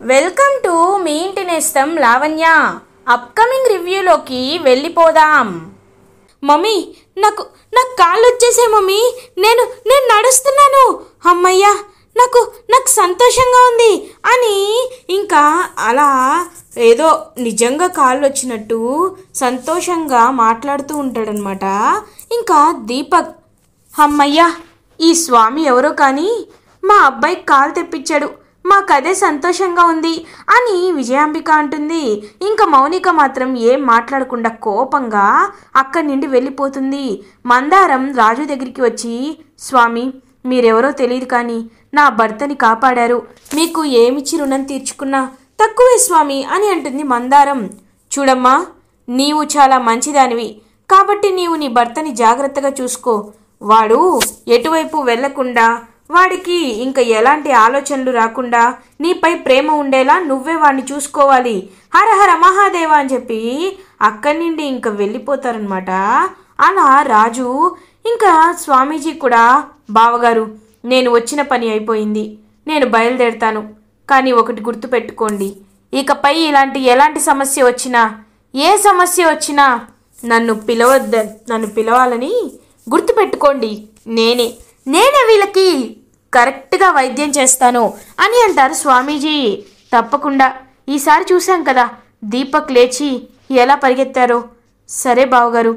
Welcome to me ఇంటి నేస్తం Lavanya. Upcoming రివ్యూలోకి వెళ్ళిపోదాం. మమ్మీ, నాకు కాళ్ళు వచ్చేసాయి మమ్మీ. నేను నడుస్తున్నాను. అమ్మయ్యా, నాకు సంతోషంగా ఉంది అని ఇంకా అలా ఏదో నిజంగా కాళ్ళు వచ్చినట్టు సంతోషంగా మాట్లాడుతూ ఉంటాడనమాట. ఇంకా దీపక్, అమ్మయ్యా, ఈ స్వామి ఎవరో కానీ మా అబ్బాయికి కాలు తెప్పించాడు, మాకదే సంతోషంగా ఉంది అని విజయాంబిక అంటుంది. ఇంకా మౌనిక మాత్రం ఏం మాట్లాడకుండా కోపంగా అక్కడి నుండి వెళ్ళిపోతుంది. మందారం రాజు దగ్గరికి వచ్చి, స్వామి, మీరెవరో తెలియదు కానీ నా భర్తని కాపాడారు, మీకు ఏమిచ్చి రుణం తీర్చుకున్నా తక్కువే స్వామి అని అంటుంది మందారం. చూడమ్మా, నీవు చాలా మంచిదానివి కాబట్టి నీవు నీ భర్తని జాగ్రత్తగా చూసుకో. వాడు ఎటువైపు వెళ్లకుండా, వాడికి ఇంకా ఎలాంటి ఆలోచనలు రాకుండా నీపై ప్రేమ ఉండేలా నువ్వే వాడిని చూసుకోవాలి. హరహర మహాదేవ అని చెప్పి అక్కడి నుండి ఇంకా వెళ్ళిపోతారనమాట. అలా రాజు ఇంకా స్వామీజీ కూడా, బావగారు, నేను వచ్చిన పని అయిపోయింది, నేను బయలుదేరుతాను. కానీ ఒకటి గుర్తుపెట్టుకోండి, ఇకపై ఎలాంటి సమస్య వచ్చినా, ఏ సమస్య వచ్చినా నన్ను పిలవాలని గుర్తుపెట్టుకోండి. నేనే వీళ్ళకి కరెక్ట్గా వైద్యం చేస్తాను అని అంటారు స్వామీజీ. తప్పకుండా. ఈసారి చూశాం కదా దీపక్ లేచి ఎలా పరిగెత్తారో. సరే బావగారు,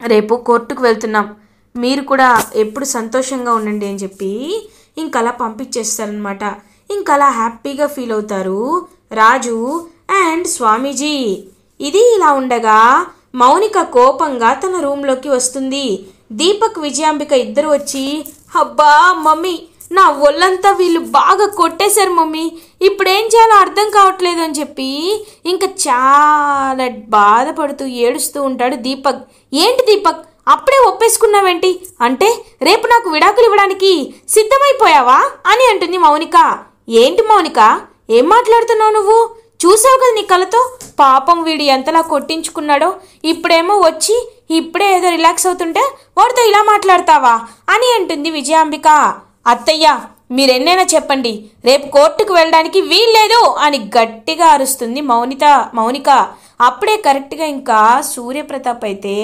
రేపు కోర్టుకు వెళ్తున్నాం, మీరు కూడా ఎప్పుడు సంతోషంగా ఉండండి అని చెప్పి ఇంకలా పంపించేస్తారనమాట. ఇంకలా హ్యాపీగా ఫీల్ అవుతారు రాజు అండ్ స్వామీజీ. ఇది ఇలా ఉండగా మౌనిక కోపంగా తన రూమ్లోకి వస్తుంది. దీపక్, విజయాంబిక ఇద్దరు వచ్చి, అబ్బా మమ్మీ, నా ఒళ్ళంతా వీళ్ళు బాగా కొట్టేశారు మమ్మీ, ఇప్పుడేం చేయాలో అర్థం కావట్లేదు అని చెప్పి ఇంకా చాలా బాధపడుతూ ఏడుస్తూ ఉంటాడు దీపక్. ఏంటి దీపక్, అప్పుడే ఒప్పేసుకున్నావేంటి? అంటే రేపు నాకు విడాకులు ఇవ్వడానికి సిద్ధమైపోయావా అని అంటుంది మౌనిక. ఏంటి మౌనిక, ఏం మాట్లాడుతున్నావు నువ్వు? చూసావు కదా నీ కళ్ళతో, పాపం వీడు ఎంతలా కొట్టించుకున్నాడో. ఇప్పుడేమో వచ్చి ఇప్పుడే ఏదో రిలాక్స్ అవుతుంటే వాడితో ఇలా మాట్లాడతావా అని అంటుంది విజయాంబిక. అత్తయ్య, మీరెన్నైనా చెప్పండి, రేపు కోర్టుకు వెళ్ళడానికి వీల్లేదు అని గట్టిగా అరుస్తుంది మౌనిక. అప్పుడే కరెక్ట్గా ఇంకా సూర్యప్రతాప్ అయితే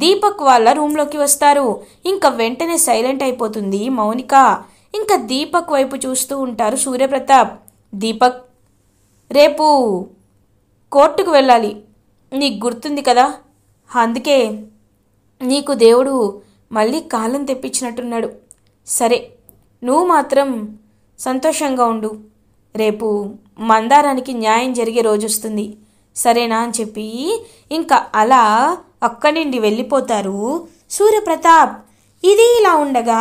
దీపక్ వాళ్ళ రూమ్లోకి వస్తారు. ఇంకా వెంటనే సైలెంట్ అయిపోతుంది మౌనిక. ఇంకా దీపక్ వైపు చూస్తూ ఉంటారు సూర్యప్రతాప్. దీపక్, రేపు కోర్టుకు వెళ్ళాలి, నీకు గుర్తుంది కదా, అందుకే నీకు దేవుడు మళ్ళీ కాలం తెప్పించినట్టున్నాడు. సరే, నువ్వు మాత్రం సంతోషంగా ఉండు, రేపు మందారానికి న్యాయం జరిగే రోజు వస్తుంది, సరేనా అని చెప్పి ఇంకా అలా అక్కడి నుండి వెళ్ళిపోతారు సూర్యప్రతాప్. ఇది ఇలా ఉండగా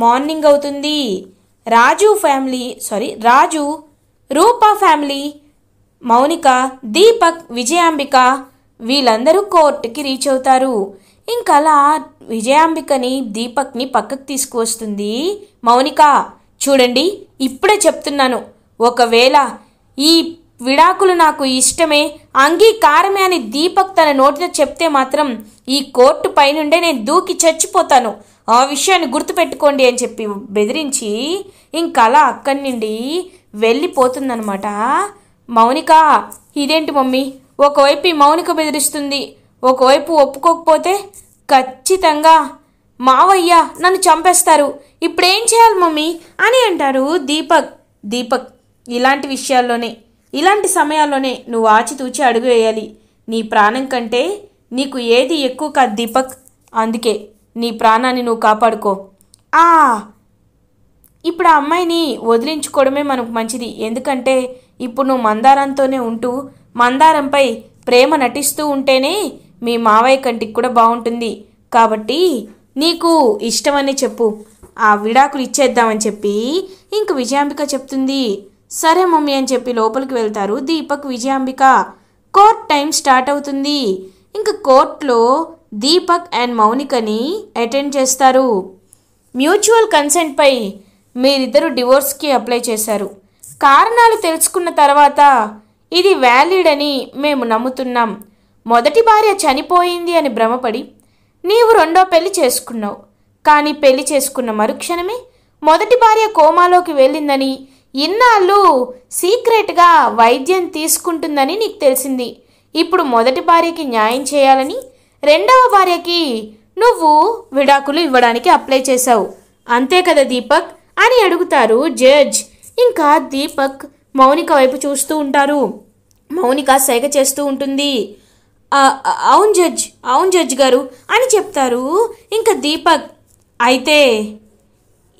మార్నింగ్ అవుతుంది. రాజు, రూపా ఫ్యామిలీ, మౌనిక, దీపక్, విజయాంబిక వీళ్ళందరూ కోర్టుకి రీచ్ అవుతారు. ఇంకలా విజయాంబికని, దీపక్ని పక్కకు తీసుకువస్తుంది మౌనిక. చూడండి, ఇప్పుడే చెప్తున్నాను, ఒకవేళ ఈ విడాకులు నాకు ఇష్టమే, అంగీకారమే అని దీపక్ తన నోటితో చెప్తే మాత్రం ఈ కోర్టు పైనుండే నేను దూకి చచ్చిపోతాను, ఆ విషయాన్ని గుర్తుపెట్టుకోండి అని చెప్పి బెదిరించి ఇంకలా అక్కడి నుండి వెళ్ళిపోతుందనమాట మౌనిక. ఇదేంటి మమ్మీ, ఒకవైపు ఈ మౌనిక బెదిరిస్తుంది, ఒకవైపు ఒప్పుకోకపోతే ఖచ్చితంగా మావయ్య నన్ను చంపేస్తారు, ఇప్పుడేం చేయాలి మమ్మీ అని అంటారు దీపక్, ఇలాంటి విషయాల్లోనే, ఇలాంటి సమయాల్లోనే నువ్వు ఆచితూచి అడుగు వేయాలి. నీ ప్రాణం కంటే నీకు ఏది ఎక్కువ కాదు దీపక్, అందుకే నీ ప్రాణాన్ని నువ్వు కాపాడుకో. ఇప్పుడు ఆ అమ్మాయిని వదిలించుకోవడమే మనకు మంచిది, ఎందుకంటే ఇప్పుడు నువ్వు మందారంతోనే ఉంటూ మందారంపై ప్రేమ నటిస్తూ ఉంటేనే మీ మావయ్య కంటికి కూడా బాగుంటుంది. కాబట్టి నీకు ఇష్టమని చెప్పు, ఆ విడాకులు ఇచ్చేద్దామని చెప్పి ఇంక విజయాంబిక చెప్తుంది. సరే మమ్మీ అని చెప్పి లోపలికి వెళ్తారు Deepak, Vijayambika. Court time start అవుతుంది. ఇంక కోర్టులో దీపక్ అండ్ మౌనికని అటెండ్ చేస్తారు. మ్యూచువల్ కన్సెంట్పై మీరిద్దరూ డివోర్స్కి అప్లై చేశారు. కారణాలు తెలుసుకున్న తర్వాత ఇది వ్యాలిడ్ అని మేము నమ్ముతున్నాం. మొదటి భార్య చనిపోయింది అని భ్రమపడి నీవు రెండో పెళ్లి చేసుకున్నావు, కానీ పెళ్లి చేసుకున్న మరుక్షణమే మొదటి భార్య కోమాలోకి వెళ్ళిందని ఇన్నాళ్ళు సీక్రెట్ ఇమ్మీడియట్గా వైద్యం తీసుకుంటుందని నీకు తెలిసింది. ఇప్పుడు మొదటి భార్యకి న్యాయం చేయాలని రెండవ భార్యకి నువ్వు విడాకులు ఇవ్వడానికి అప్లై చేశావు, అంతే కదా దీపక్ అని అడుగుతారు జడ్జ్. ఇంకా దీపక్ మౌనిక వైపు చూస్తూ ఉంటారు. మౌనిక సైగ చేస్తూ ఉంటుంది. అవును జడ్జ్ గారు అని చెప్తారు. ఇంకా దీపక్, అయితే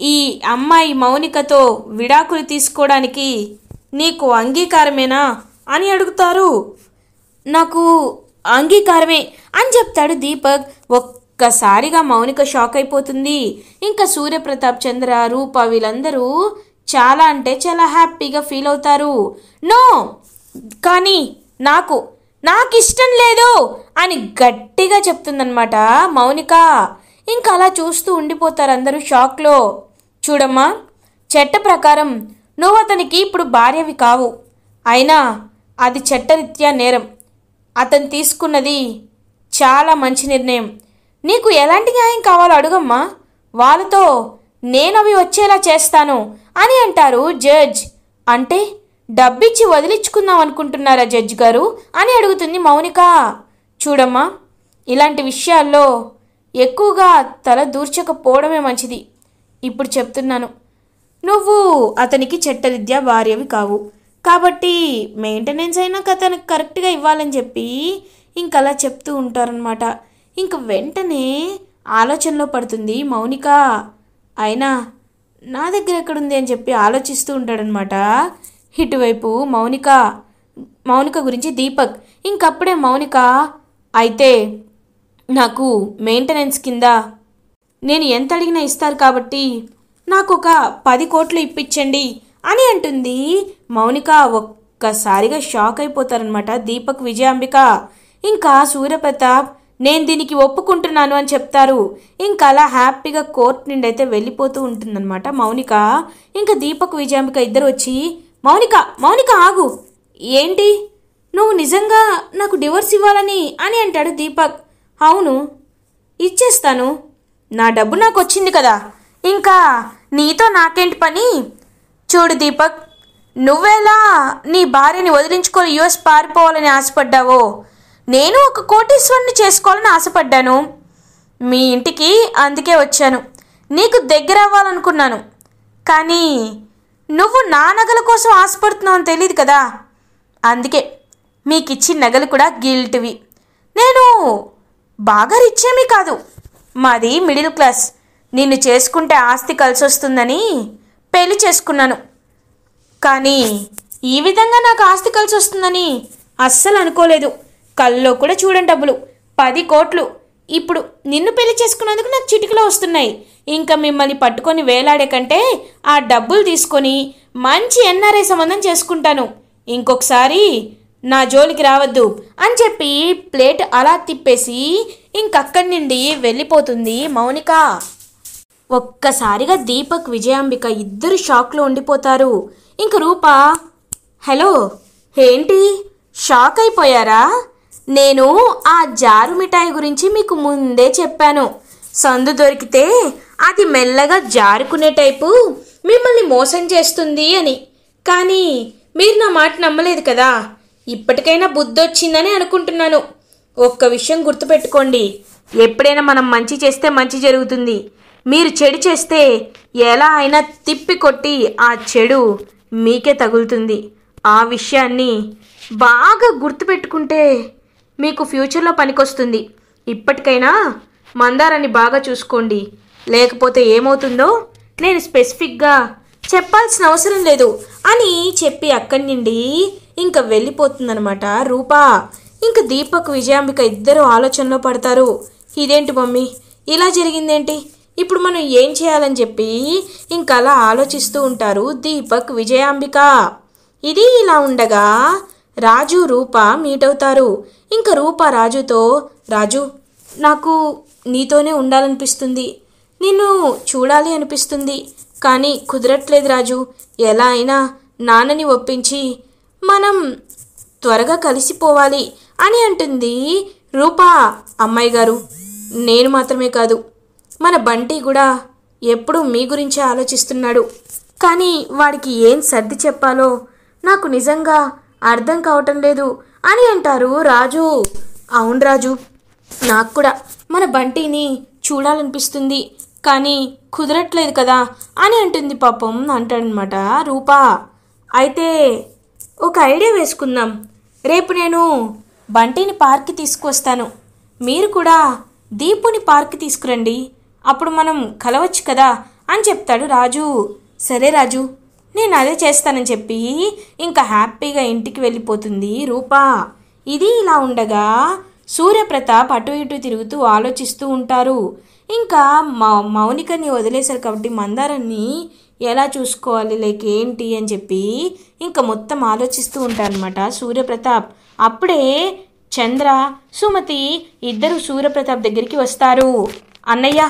ఈ అమ్మాయి మౌనికతో విడాకులు తీసుకోవడానికి నీకు అంగీకారమేనా అని అడుగుతారు. నాకు అంగీకారమే అని చెప్తాడు దీపక్. ఒక్కసారిగా మౌనిక షాక్ అయిపోతుంది. ఇంకా సూర్యప్రతాప్, చంద్ర, రూప వీళ్ళందరూ చాలా అంటే చాలా హ్యాపీగా ఫీల్ అవుతారు. నో, కానీ నాకు ఇష్టం లేదు అని గట్టిగా చెప్తుందనమాట మౌనిక. ఇంకా అలా చూస్తూ ఉండిపోతారు అందరూ షాక్లో. చూడమ్మా, చట్ట ప్రకారం నువ్వు అతనికి ఇప్పుడు భార్యవి కావు, అయినా అది చట్టరీత్యా నేరం. అతను తీసుకున్నది చాలా మంచి నిర్ణయం. నీకు ఎలాంటి న్యాయం కావాలో అడుగమ్మా, వాళ్ళతో నేను అవి వచ్చేలా చేస్తాను అని అంటారు జడ్జ్. అంటే డబ్బిచ్చి వదిలించుకుందాం అనుకుంటున్నారా జడ్జ్ గారు అని అడుగుతుంది మౌనిక. చూడమ్మా, ఇలాంటి విషయాల్లో ఎక్కువగా తల దూర్చకపోవడమే మంచిది. ఇప్పుడు చెప్తున్నాను, నువ్వు అతనికి చట్టరీత్యా భార్యవి కావు, కాబట్టి మెయింటెనెన్స్ అయినా అతనికి కరెక్ట్గా ఇవ్వాలని చెప్పి ఇంకలా చెప్తూ ఉంటారనమాట. ఇంక వెంటనే ఆలోచనలో పడుతుంది మౌనిక. అయినా నా దగ్గర ఎక్కడుంది అని చెప్పి ఆలోచిస్తూ ఉంటాడనమాట. ఇటువైపు మౌనిక గురించి దీపక్. ఇంకప్పుడే మౌనిక, అయితే నాకు మెయింటెనెన్స్ కింద నేను ఎంత అడిగినా ఇస్తారు కాబట్టి నాకు ఒక 10 కోట్లు ఇప్పించండి అని అంటుంది మౌనిక. ఒక్కసారిగా షాక్ అయిపోతారనమాట దీపక్, విజయాంబిక. ఇంకా సూర్యప్రతాప్, నేను దీనికి ఒప్పుకుంటున్నాను అని చెప్తారు. ఇంకా అలా హ్యాపీగా కోర్టు నుండి అయితే వెళ్ళిపోతూ ఉంటుందన్నమాట మౌనిక. ఇంకా దీపక్, విజయాంబిక ఇద్దరు వచ్చి, మౌనిక ఆగు, ఏంటి నువ్వు నిజంగా నాకు డివోర్స్ ఇవ్వాలని అని అంటాడు దీపక్. అవును, ఇచ్చేస్తాను, నా డబ్బు నాకు వచ్చింది కదా, ఇంకా నీతో నాకేంటి పని. చూడు దీపక్, నువ్వెలా నీ భార్యని వదిలించుకొని యుఎస్ పారిపోవాలని ఆశపడ్డావో, నేను ఒక కోటీశ్వరుని చేసుకోవాలని ఆశపడ్డాను. మీ ఇంటికి అందుకే వచ్చాను, నీకు దగ్గర అవ్వాలనుకున్నాను. కానీ నువ్వు నా నగల కోసం ఆశపడుతున్నావు అని తెలియదు కదా, అందుకే మీకు ఇచ్చిన నగలు కూడా గిల్ట్వి. నేను బాగా రిచ్ ఏమీ కాదు, మాది మిడిల్ క్లాస్. నిన్ను చేసుకుంటే ఆస్తి కలిసి వస్తుందని పెళ్లి చేసుకున్నాను, కానీ ఈ విధంగా నాకు ఆస్తి కలిసి వస్తుందని అస్సలు అనుకోలేదు. కల్లో కూడా చూడండి డబ్బులు 10 కోట్లు. ఇప్పుడు నిన్ను పెళ్లి చేసుకున్నందుకు నాకు చిటికలో వస్తున్నాయి. ఇంకా మిమ్మల్ని పట్టుకొని వేలాడే కంటే ఆ డబ్బులు తీసుకొని మంచి ఎన్ఆర్ఐ సంబంధం చేసుకుంటాను. ఇంకొకసారి నా జోలికి రావద్దు అని చెప్పి ప్లేట్ అలా తిప్పేసి ఇంకక్కడి నుండి వెళ్ళిపోతుంది మౌనిక. ఒక్కసారిగా దీపక్, విజయాంబిక ఇద్దరు షాక్లో ఉండిపోతారు. ఇంక రూప, హలో, ఏంటి షాక్ అయిపోయారా? నేను ఆ జారు మిఠాయి గురించి మీకు ముందే చెప్పాను. సందు దొరికితే అది మెల్లగా జారుకునే టైపు మిమ్మల్ని మోసం చేస్తుంది అని. కానీ మీరు నా మాట నమ్మలేదు కదా. ఇప్పటికైనా బుద్ధి వచ్చిందని అనుకుంటున్నాను. ఒక్క విషయం గుర్తుపెట్టుకోండి, ఎప్పుడైనా మనం మంచి చేస్తే మంచి జరుగుతుంది. మీరు చెడు చేస్తే ఎలా అయినా తిప్పి కొట్టి ఆ చెడు మీకే తగులుతుంది. ఆ విషయాన్ని బాగా గుర్తుపెట్టుకుంటే మీకు ఫ్యూచర్లో పనికొస్తుంది. ఇప్పటికైనా మందారాన్ని బాగా చూసుకోండి, లేకపోతే ఏమవుతుందో నేను స్పెసిఫిక్గా చెప్పాల్సిన అవసరం లేదు అని చెప్పి అక్కడి నుండి ఇంకా వెళ్ళిపోతుందనమాట రూప. ఇంక దీపక్, విజయాంబిక ఇద్దరు ఆలోచనలో పడతారు. ఇదేంటి మమ్మీ ఇలా జరిగిందేంటి, ఇప్పుడు మనం ఏం చేయాలని చెప్పి ఇంకా అలా ఆలోచిస్తూ ఉంటారు దీపక్, విజయాంబిక. ఇది ఇలా ఉండగా రాజు, రూప మీట్ అవుతారు. ఇంకా రూప రాజుతో, రాజు, నాకు నీతోనే ఉండాలనిపిస్తుంది, నిన్ను చూడాలి అనిపిస్తుంది, కానీ కుదరట్లేదు రాజు. ఎలా అయినా నాన్నని ఒప్పించి మనం త్వరగా కలిసిపోవాలి అని అంటుంది రూప. అమ్మాయి గారు, నేను మాత్రమే కాదు, మన బంటి కూడా ఎప్పుడూ మీ గురించే ఆలోచిస్తున్నాడు. కానీ వాడికి ఏం సర్ది చెప్పాలో నాకు నిజంగా అర్థం కావటం లేదు అని అంటారు రాజు. అవును రాజు, నాకు కూడా మన బంటిని చూడాలనిపిస్తుంది, కానీ కుదరట్లేదు కదా అని అంటుంది. పాపం అంటాడనమాట రూపా. అయితే ఒక ఐడియా వేసుకుందాం, రేపు నేను బంటిని పార్క్కి తీసుకువస్తాను, మీరు కూడా దీపుని పార్క్కి తీసుకురండి, అప్పుడు మనం కలవచ్చు కదా అని చెప్తాడు రాజు. సరే రాజు, నేను అదే చేస్తానని చెప్పి ఇంకా హ్యాపీగా ఇంటికి వెళ్ళిపోతుంది రూపా. ఇది ఇలా ఉండగా సూర్యప్రతాప్ అటు ఇటు తిరుగుతూ ఆలోచిస్తూ ఉంటారు. ఇంకా మౌనికని వదిలేశారు కాబట్టి మందారాన్ని ఎలా చూసుకోవాలి, లైక్ ఏంటి అని చెప్పి ఇంకా మొత్తం ఆలోచిస్తూ ఉంటారనమాట సూర్యప్రతాప్. అప్పుడే చంద్ర, సుమతి ఇద్దరు సూర్యప్రతాప్ దగ్గరికి వస్తారు. అన్నయ్య,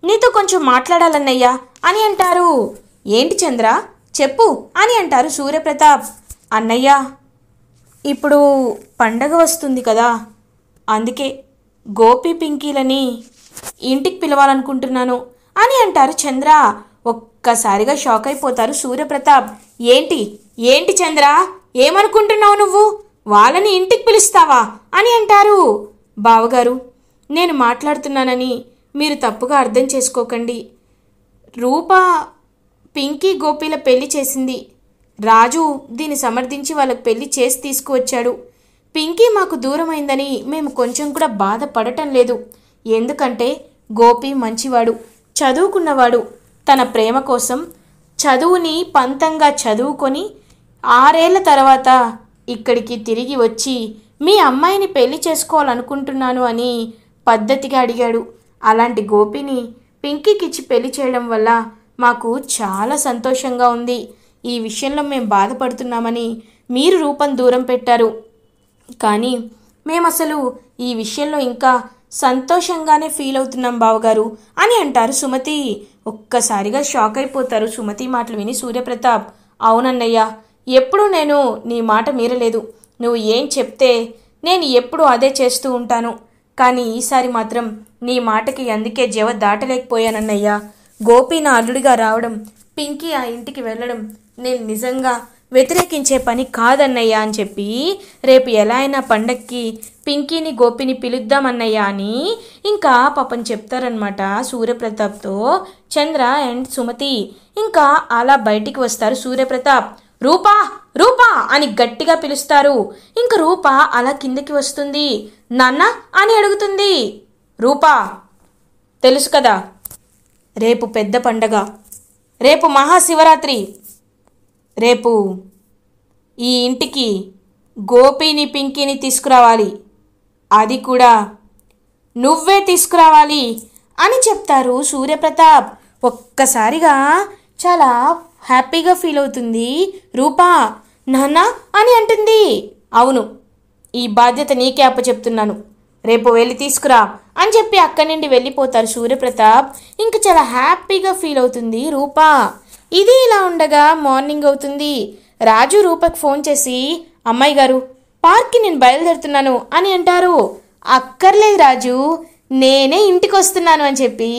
నీతో కొంచెం మాట్లాడాలన్నయ్య అని అంటారు. ఏంటి చంద్ర, చెప్పు అని అంటారు సూర్యప్రతాప్. అన్నయ్య, ఇప్పుడు పండగ వస్తుంది కదా, అందుకే గోపి పింకీలని ఇంటికి పిలవాలనుకుంటున్నాను అని అంటారు చంద్ర. ఒక్కసారిగా షాక్ అయిపోతారు సూర్యప్రతాప్. ఏంటి ఏంటి చంద్ర, ఏమనుకుంటున్నావు నువ్వు, వాళ్ళని ఇంటికి పిలుస్తావా అని అంటారు. బావగారు, నేను మాట్లాడుతున్నానని మీరు తప్పుగా అర్థం చేసుకోకండి. రూపా పింకీ గోపీల పెళ్లి చేసింది, రాజు దీన్ని సమర్థించి వాళ్ళకి పెళ్లి చేసి తీసుకువచ్చాడు. పింకీ మాకు దూరమైందని మేము కొంచెం కూడా బాధపడటం లేదు, ఎందుకంటే గోపి మంచివాడు, చదువుకున్నవాడు. తన ప్రేమ కోసం చదువుని పంతంగా చదువుకొని 6 ఏళ్ల తర్వాత ఇక్కడికి తిరిగి వచ్చి మీ అమ్మాయిని పెళ్లి చేసుకోవాలనుకుంటున్నాను అని పద్ధతిగా అడిగాడు. అలాంటి గోపిని పింకీకిచ్చి పెళ్లి చేయడం వల్ల మాకు చాలా సంతోషంగా ఉంది. ఈ విషయంలో మేము బాధపడుతున్నామని మీరు రూపం దూరం పెట్టారు, కానీ మేము అసలు ఈ విషయంలో ఇంకా సంతోషంగానే ఫీల్ అవుతున్నాం బావగారు అని అంటారు సుమతి. ఒక్కసారిగా షాక్ అయిపోతారు సుమతి మాటలు విని సూర్యప్రతాప్. అవునన్నయ్య, ఎప్పుడూ నేను నీ మాట మీరలేదు, నువ్వు ఏం చెప్తే నేను ఎప్పుడూ అదే చేస్తూ ఉంటాను, కానీ ఈసారి మాత్రం నీ మాటకి అందుకే జవ దాటలేకపోయానన్నయ్య. గోపి నా అల్లుడిగా రావడం, పింకీ ఆ ఇంటికి వెళ్ళడం నేను నిజంగా వ్యతిరేకించే పని కాదన్నయ్య అని చెప్పి రేపు ఎలా అయినా పండక్కి పింకీని గోపిని పిలుద్దామన్నయ్య అని ఇంకా పాపం చెప్తారనమాట సూర్యప్రతాప్తో చంద్ర అండ్ సుమతి. ఇంకా అలా బయటికి వస్తారు సూర్యప్రతాప్. రూపా రూపా అని గట్టిగా పిలుస్తారు. ఇంకా రూపా అలా కిందకి వస్తుంది. నాన్న అని అడుగుతుంది. రూపా, తెలుసు కదా రేపు పెద్ద పండగ, రేపు మహాశివరాత్రి, రేపు ఈ ఇంటికి గోపిని పింకీని తీసుకురావాలి, అది కూడా నువ్వే తీసుకురావాలి అని చెప్తారు సూర్యప్రతాప్. ఒక్కసారిగా చాలా హ్యాపీగా ఫీల్ అవుతుంది రూపా. నాన్న అని అంటుంది. అవును, ఈ బాధ్యత నీకే అప్పచెప్తున్నాను, రేపు వెళ్ళి తీసుకురా అని చెప్పి అక్కడి నుండి వెళ్ళిపోతారు సూర్యప్రతాప్. ఇంకా చాలా హ్యాపీగా ఫీల్ అవుతుంది రూపా. ఇది ఇలా ఉండగా మార్నింగ్ అవుతుంది. రాజు రూపకి ఫోన్ చేసి, అమ్మాయి గారు పార్క్కి నేను బయలుదేరుతున్నాను అని అంటారు. అక్కర్లేదు రాజు, నేనే ఇంటికి వస్తున్నాను అని చెప్పి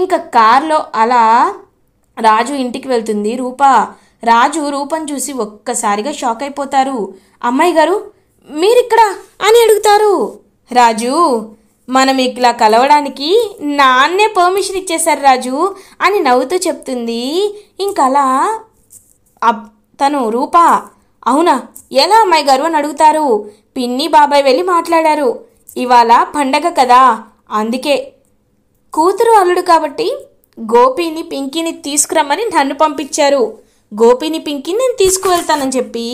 ఇంకా కార్లో అలా రాజు ఇంటికి వెళ్తుంది రూపా. రాజు రూపని చూసి ఒక్కసారిగా షాక్ అయిపోతారు. అమ్మాయి గారు మీరిక్కడ అని అడుగుతారు. రాజు, మనం ఇలా కలవడానికి నాన్నే పర్మిషన్ ఇచ్చేశారు రాజు అని నవ్వుతూ చెప్తుంది. ఇంకలా తను రూపా, అవునా ఎలా అమ్మాయి గారు అని అడుగుతారు. పిన్ని బాబాయ్ వెళ్ళి మాట్లాడారు, ఇవాళ పండగ కదా, అందుకే కూతురు అల్లుడు కాబట్టి గోపిని పింకీని తీసుకురమ్మని నన్ను పంపించారు, గోపిని పింకీని నేను తీసుకువెళ్తానని చెప్పి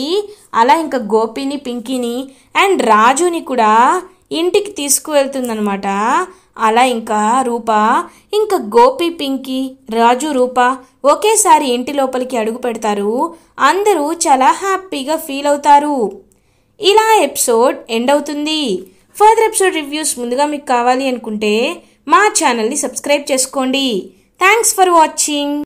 అలా ఇంకా గోపిని పింకీని అండ్ రాజుని కూడా ఇంటికి తీసుకువెళ్తుందనమాట. అలా ఇంకా రూప ఇంకా గోపి పింకీ రాజు రూప ఒకేసారి ఇంటి లోపలికి అడుగు పెడతారు. అందరూ చాలా హ్యాపీగా ఫీల్ అవుతారు. ఇలా ఎపిసోడ్ ఎండ్ అవుతుంది. ఫర్దర్ ఎపిసోడ్ రివ్యూస్ ముందుగా మీకు కావాలి అనుకుంటే మా ఛానల్ని సబ్స్క్రైబ్ చేసుకోండి. Thanks for watching.